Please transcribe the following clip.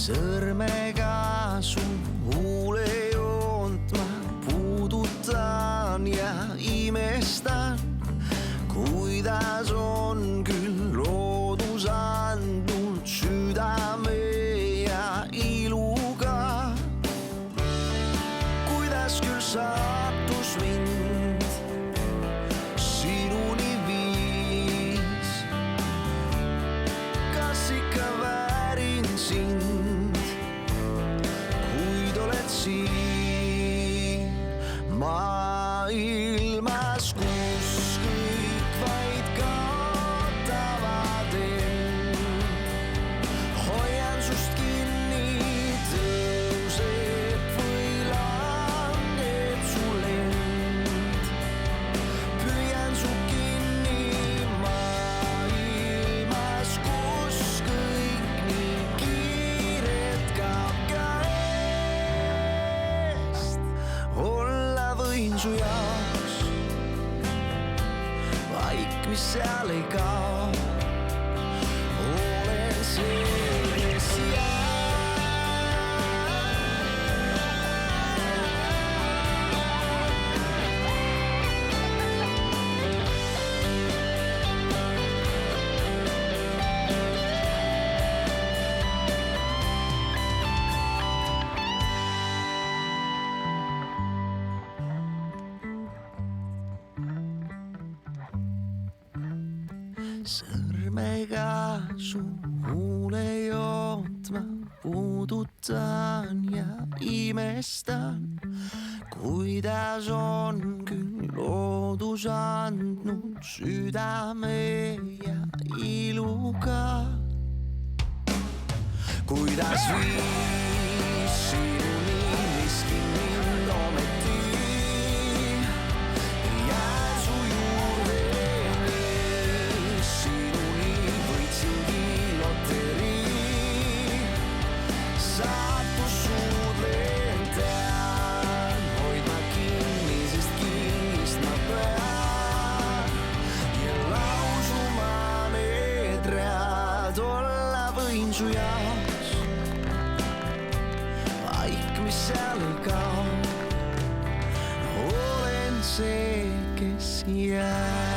sõrmega su huulejoont ma puudutan ja imestan, kuidas on küll loodus andnud südame ja iluga. Kuidas küll saatus mind sinuni viis, kas ikka väärin sind, kuid oled siin maailmas, kus kõik vaid kaotavad end. Hoian sust kinni, tõuseb või langeb su lend. Püüan su kinni maailmas, kus kõik nii kiiret kaob käest. Olla võin su jaoks vaik, mis seal ei kao. Olen see, kes jääb. Sõrmega su huulejoont ma puudutan ja imestan, kuidas on küll loodus andnud südame ja iluga. Kuidas viis sinuni miski mind ometi su jaoks vaik, mis seal ei kao. Olen see, kes jääb.